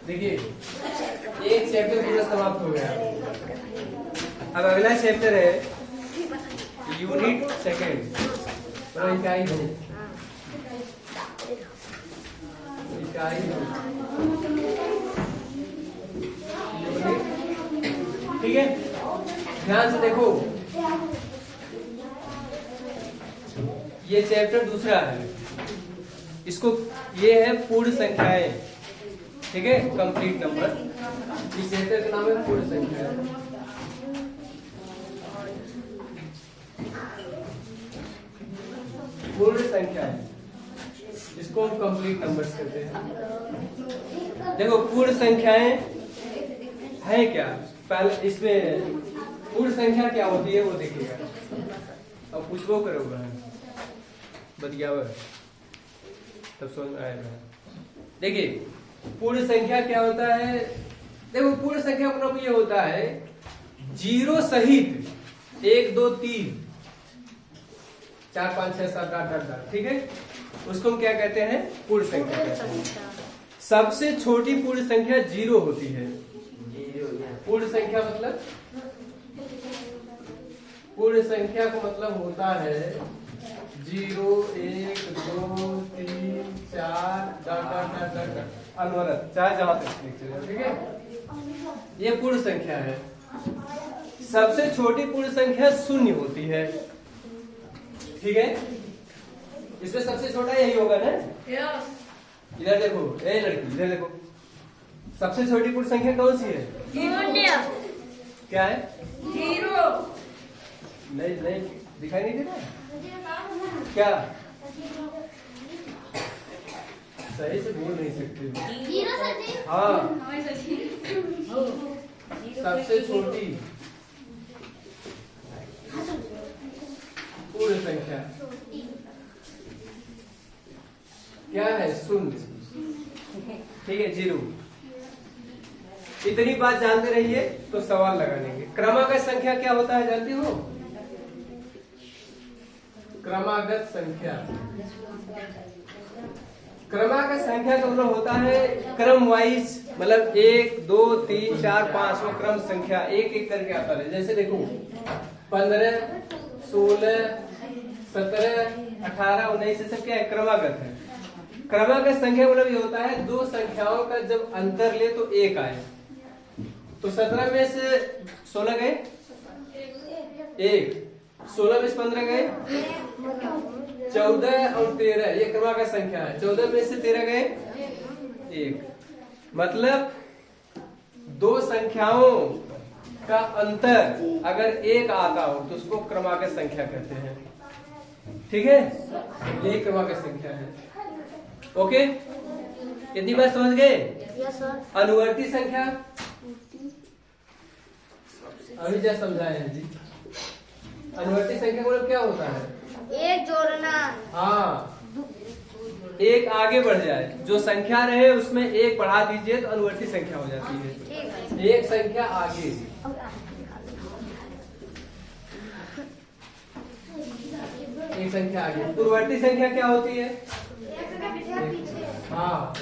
देखिए एक चैप्टर पूरा समाप्त हो गया। अब अगला चैप्टर है यूनिट सेकेंड, इकाई दो। इकाई ठीक है, ध्यान से देखो, ये चैप्टर दूसरा है, इसको ये है पूर्ण संख्याएं, ठीक है, कंप्लीट नंबर। इस चैप्टर का नाम है पूर्ण संख्याएं। पूर्ण संख्याएं, इसको हम कंप्लीट नंबर्स कहते हैं। देखो पूर्ण संख्याएं है क्या, पहले इसमें पूर्ण संख्या क्या होती है वो देखिएगा। अब पूछबो करोगे बतियावा तब समझ में आएगा। देखिए पूर्ण संख्या क्या होता है। देखो पूर्ण संख्या का मतलब ये होता है जीरो सहित 1 2 3 4 5 6 7 8 9, ठीक है, उसको हम क्या कहते हैं, पूर्ण संख्या कहते हैं। सबसे छोटी पूर्ण संख्या 0 होती है। पूर्ण संख्या मतलब, पूर्ण संख्या का मतलब होता है 0 1 2 3 4 अनवरत, चाहे जहां तक लिख चले, ठीक है, ये पूर्ण संख्या है। सबसे छोटी पूर्ण संख्या 0 होती है, ठीक है, इसमें सबसे छोटा यही होगा ना। इधर देखो, ए लड़की इधर देखो, सबसे छोटी पूर्ण संख्या कौन सी है? क्या है? 0। नहीं दिखाई नहीं दे रहा क्या? सही से बोल नहीं सकते। हाँ, सबसे छोटी पूर्ण संख्या क्या है? 0, ठीक है, 0। इतनी बात जानते रहिए तो सवाल लगा लेंगे। क्रमागत संख्या क्या होता है जानते हो? क्रमागत संख्या, क्रमागत संख्या का मतलब होता है क्रम वाइज, मतलब 1 2 3 4 5 वो क्रम संख्या एक एक करके आता है। जैसे देखो 15 16 17 18 19 सब क्या है? क्रमागत है। क्रमागत संख्या मतलब ये होता है दो संख्याओं का जब अंतर ले तो एक आए। तो 17 में से 16 गए 1, 16 में से 15 गए 14 और 13, ये क्रमागत संख्या है। 14 में से 13 गए 1, मतलब दो संख्याओं का अंतर अगर 1 आता हो तो उसको क्रमागत संख्या कहते हैं, ठीक है, यही क्रमागत संख्या है। ओके, कितनी बात समझ गए? Yes sir. अनुवर्ती संख्या अभी जैसा समझाए हैं जी। अनुवर्ती संख्या मतलब क्या होता है? एक जोड़ना। हाँ, एक आगे बढ़ जाए, जो संख्या रहे उसमें एक बढ़ा दीजिए तो अनुवर्ती संख्या हो जाती है। एक संख्या आगे, एक संख्या आगे। पूर्ववर्ती संख्या क्या होती है? हाँ,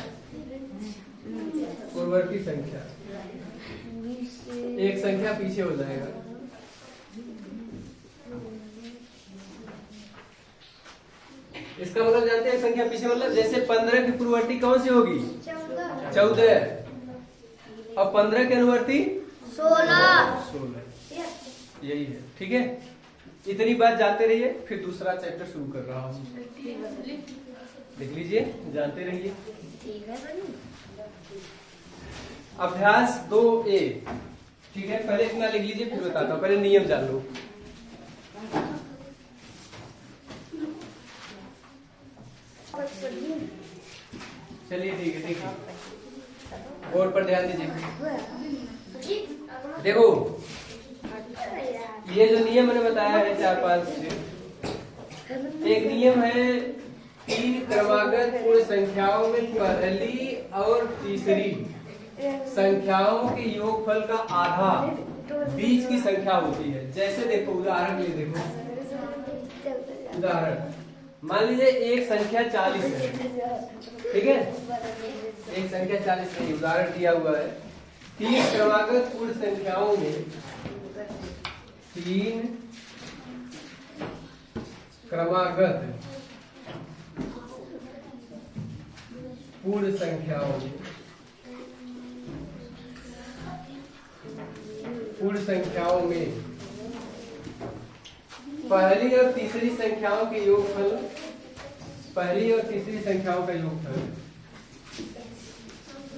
पूर्ववर्ती संख्या एक संख्या पीछे हो जाएगा। इसका मतलब जानते हैं संख्या पीछे मतलब, जैसे 15 की पूर्ववर्ती कौन सी होगी? 14। और 15 के अनुवर्ती 16। यही है, ठीक है। इतनी बात जानते रहिए, फिर दूसरा चैप्टर शुरू कर रहा हूँ, देख लीजिए, जानते रहिए। अभ्यास 2A, ठीक है, पहले इतना लिख लीजिए फिर बताता हूँ, पहले नियम जान लो। चलिए ठीक है, देखिए बोर्ड पर ध्यान दीजिए। देखो ये जो नियम मैंने बताया है 4 5 एक नियम है 3 क्रमागत पूर्ण संख्याओं में पहली और तीसरी संख्याओं के योगफल का आधा बीच की संख्या होती है। जैसे देखो उदाहरण ले, देखो उदाहरण मान लीजिए एक संख्या 40 है, ठीक है, एक संख्या 40 है, उदाहरण दिया हुआ है। 3 क्रमागत पूर्ण संख्याओं में 3 क्रमागत पूर्ण संख्याओं में पहली और तीसरी संख्याओं के योगफल, पहली और तीसरी संख्याओं का योगफल,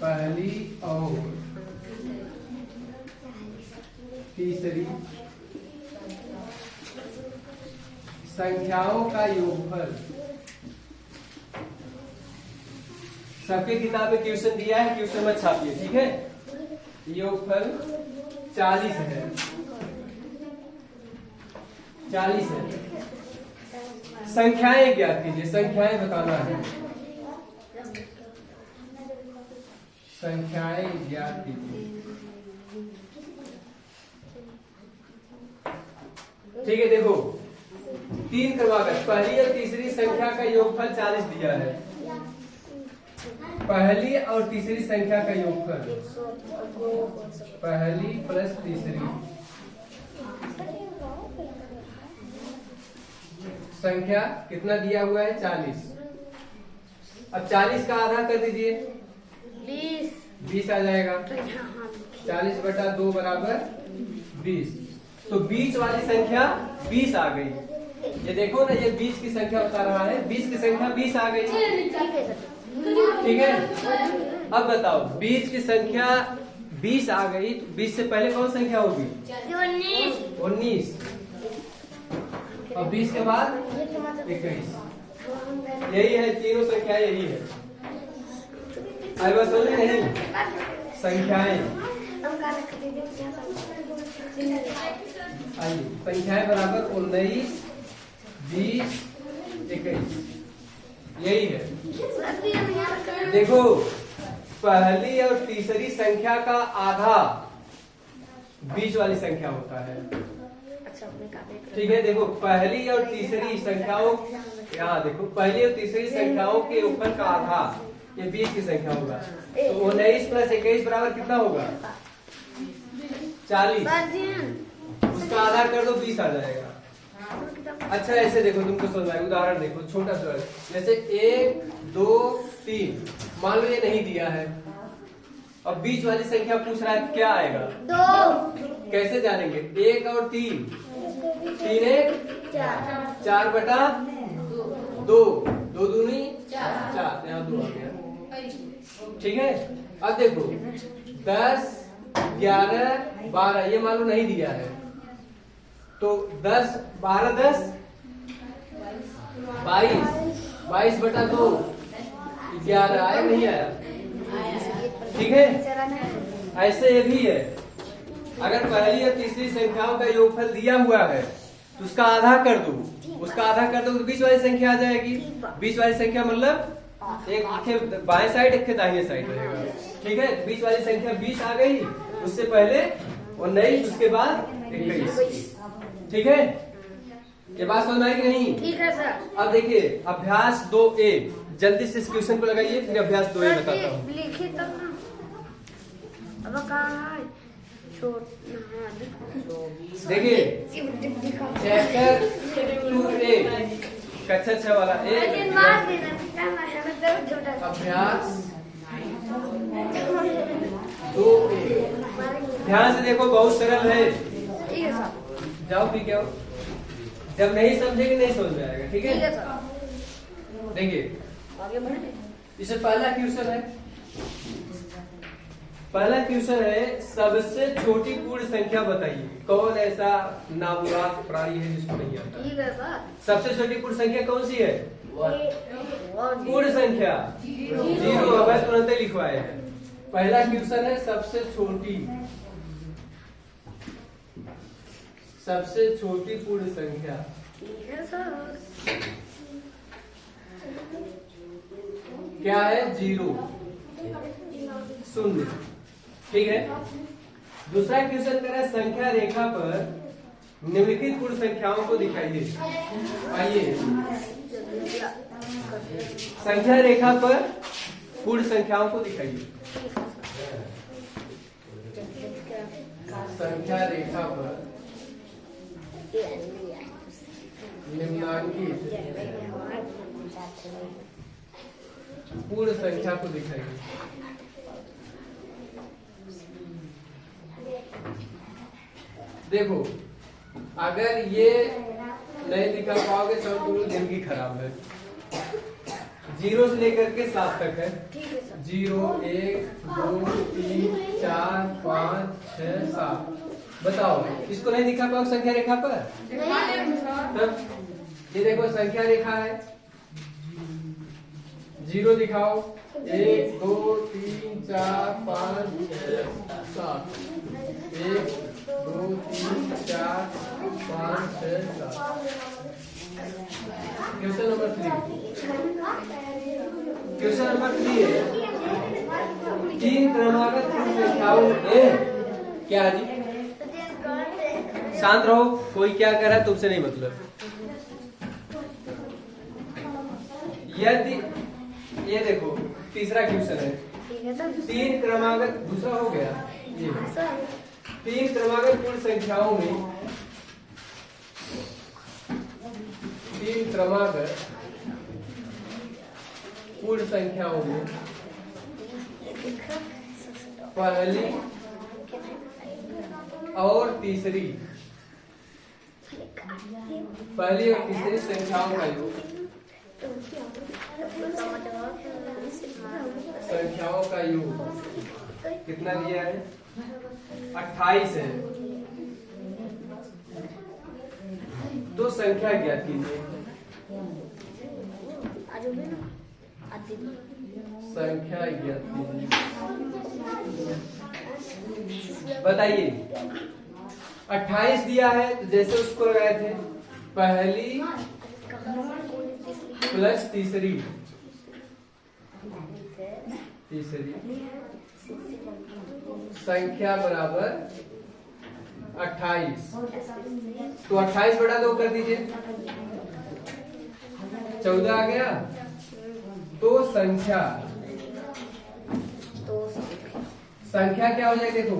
पहली और तीसरी संख्याओं का योगफल। सबके किताब में क्वेश्चन दिया है, क्वेश्चन में छापिए, ठीक है। योगफल 40 है, 40 है। संख्याएं ज्ञात कीजिए, संख्याएं बताना है, संख्याएं ज्ञात कीजिए, ठीक है। देखो 3 क्रमागत, पहली और तीसरी संख्या का योगफल 40 दिया है। पहली और तीसरी संख्या का योगफल, पहली प्लस तीसरी संख्या कितना दिया हुआ है? 40। अब 40 का आधा कर दीजिए, 20 आ जाएगा। 40/2 बराबर 20। तो बीच वाली संख्या 20 आ गई। ये देखो ना, ये 20 की संख्या बता रहा है, 20 की संख्या 20 आ गई, ठीक है। अब बताओ 20 की संख्या 20 आ गई, तो 20 से पहले कौन संख्या होगी? 19। और 20 के बाद 21। यही है, तीनों संख्या यही है। आई बात समझ नहीं? संख्याएं आइए, संख्याएं बराबर 19, 20, 21, यही है। देखो पहली और तीसरी संख्या का आधा बीच वाली संख्या होता है, ठीक है। देखो पहली और तीसरी संख्याओं, यहाँ देखो पहली और तीसरी संख्याओं के ऊपर का आधा ये 20 की संख्या होगा। तो 19 + 21 बराबर कितना होगा? 40। उसका आधा कर दो, 20 आ जाएगा। अच्छा ऐसे देखो, तुमको समझ आएगा। उदाहरण देखो, छोटा सा, जैसे 1, 2, 3। मान लो ये नहीं दिया है, अब बीच वाली संख्या पूछ रहा है, क्या आएगा? 2। कैसे जानेंगे? 1 और 3, 3 1 4/2, 2 दूनी 4, यहाँ 2 आ गया, ठीक है। अब देखो 10, 11, 12, ये मान लो नहीं दिया है, तो 10, 12, 10, 22/2, 11 आया नहीं आया, ठीक है। ऐसे ये भी है, अगर पहली और तीसरी संख्याओं का योगफल दिया हुआ है तो उसका आधा कर दो, उसका आधा कर दो तो बीच वाली संख्या आ जाएगी। बीच वाली संख्या मतलब एक बाएं साइड, एक दाहिने साइड रहेगा, ठीक है। बीच वाली संख्या 20 आ गई, उससे पहले 19, उसके बाद 21, ठीक है। ये बात समझ में आई कि नहीं? ठीक है सर। अब देखिए अभ्यास 2A, जल्दी से इस क्वेश्चन को लगाइए, फिर अभ्यास 2A बताता हूँ। लिखिए तब ना, अब कहाँ है? देखिए चैप्टर 2A, कक्षा 6 वाला अभ्यास 2A। ध्यान से देखो, बहुत सरल है। जाओ पी के आओ, जब नहीं समझेंगे नहीं समझ में आएगा, ठीक है। देखिए इससे पहला क्वेश्चन है, पहला क्वेश्चन है, सबसे छोटी पूर्ण संख्या बताइए। कौन ऐसा नामुराद प्राणी है जिसको नहीं आता? ठीक है सर। सबसे छोटी पूर्ण संख्या कौन सी है? पूर्ण संख्या 0। अब तुरंत ही लिखवाए हैं। पहला क्वेश्चन है, सबसे छोटी पूर्ण संख्या। क्या है? 0, 0, ठीक है। दूसरा क्वेश्चन कह रहा है, संख्या रेखा पर निम्नलिखित पूर्ण संख्याओं को दिखाइए। आइए संख्या रेखा पर पूर्ण संख्याओं को दिखाइए। संख्या रेखा पर निम्नांकित पूर्ण संख्या को दिखाइए। देखो, अगर ये नहीं दिखा पाओगे तो पूरी जिंदगी खराब है। 0 से लेकर के 7 तक है। 0 1 2 3 4 5 6 7। बताओ, इसको नहीं दिखा पाओगे संख्या रेखा पर? तब ये देखो संख्या रेखा है। 0 दिखाओ, 1 2 3 4 5 6 7। 1 2 3 4 5 6 7। Question number 3। क्वेश्चन नंबर 3 है 3 क्रमागत पूर्ण संख्याओं में क्या जी? शांत रहो, कोई क्या कर रहा है तुमसे नहीं मतलब। यदि ये देखो तीसरा क्वेश्चन है 3 क्रमागत, दूसरा हो गया ये 3 क्रमागत पूर्ण संख्याओं में 3 क्रमागत पूर्ण संख्याओं में पहली और तीसरी संख्याओं का योग कितना दिया है? 28 है। तो संख्या ज्ञात कीजिए। संख्या ज्ञात कीजिए। बताइए, 28 दिया है तो जैसे उसको लगाए थे पहली प्लस तीसरी संख्या बराबर 28। तो 28 बटा 2 कर दीजिए, 14 आ गया। तो संख्या क्या हो जाएगी? देखो,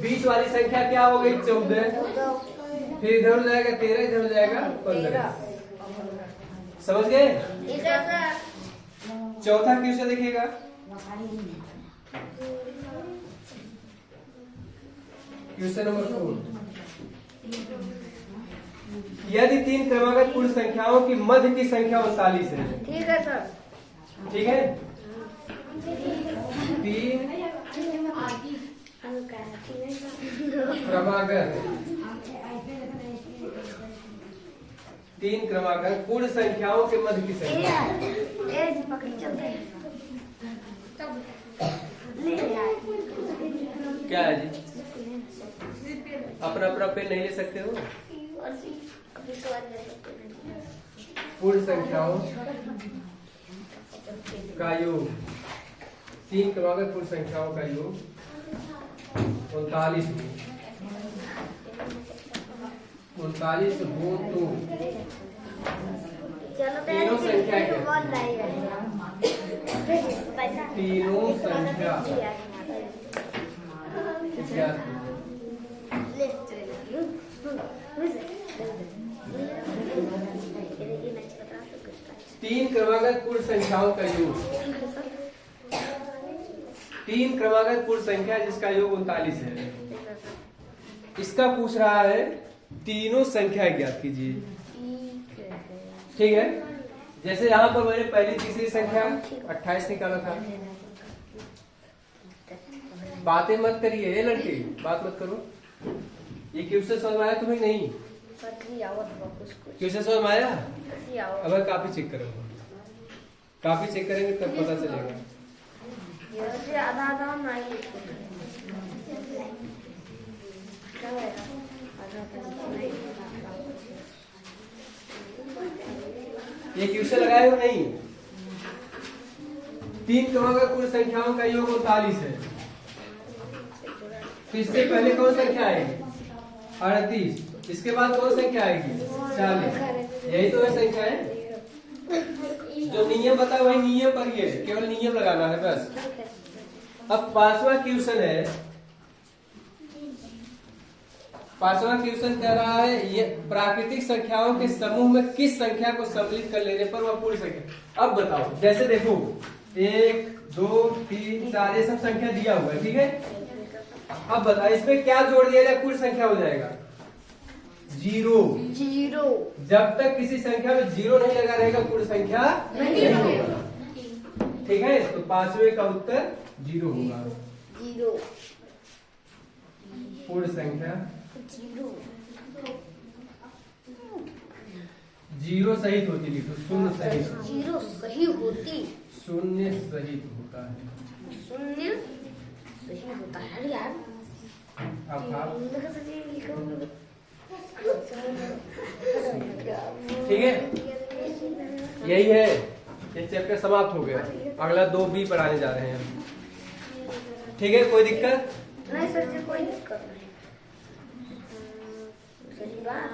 बीच वाली संख्या क्या हो गई? 14। फिर इधर हो जाएगा 13, इधर हो जाएगा 15। समझ गए? चौथा क्वेश्चन देखिएगा। Question number 4। यदि 3 क्रमागत पूर्ण संख्याओं की मध्य की संख्या 39 है। ठीक है सर। ठीक है। 3 क्रमागत पूर्ण संख्याओं के मध्य की संख्या क्या है जी? अपना पेन नहीं ले सकते हो? पूर्ण संख्याओं का योग, 3 क्रमागत पूर्ण संख्याओं का योग 39 हो तो तीनों संख्या तीन क्रमागत पूर्ण संख्याओं का योग, 3 क्रमागत पूर्ण संख्या जिसका योग 39 है। इसका पूछ रहा है तीनों संख्या ज्ञात कीजिए। ठीक है। जैसे यहाँ पर मैंने पहली तीसरी संख्या 28 निकाला था। बातें मत करिए, ये लड़के बात मत करो। ये क्वेश्चन समझ में आया तुम्हें? नहीं क्वेश्चन समझ में आया? अब काफी चेक करो, काफी चेक करेंगे तब पता चलेगा। ये क्वेश्चन लगाए हो नहीं? 3 क्रमागत पूर्ण संख्याओं का योग 39 है। तो इससे पहले कौन संख्या आएगी? 38। इसके बाद कौन संख्या आएगी? 40। यही तो है संख्या है। जो नियम बता वही नियम पढ़िए, केवल नियम लगाना है बस। अब पांचवा क्वेश्चन है, पांचवा क्वेश्चन कह रहा है ये प्राकृतिक संख्याओं के समूह में किस संख्या को सम्मिलित कर लेने पर वह पूर्ण संख्या। अब बताओ, जैसे देखो 1 2 3 4 ये सब संख्या दिया हुआ है, ठीक है। अब बताओ इसमें क्या जोड़ दिया जाए पूर्ण संख्या हो जाएगा? 0। जब तक किसी संख्या में 0 नहीं लगा रहेगा पूर्ण संख्या नहीं होगा, ठीक है। तो पांचवे का उत्तर 0 होगा। पूर्ण संख्या 0 सहित होती, लिखो शून्य सहित। 0 सही होती, शून्य सहित होता है। शून्य सही होता है यार। अब ठीक है, यही है, ये चैप्टर समाप्त हो गया। अगला 2B पढ़ाने जा रहे हैं, ठीक है। कोई दिक्कत नहीं सर जी, कोई दिक्कत नहीं। सही बात।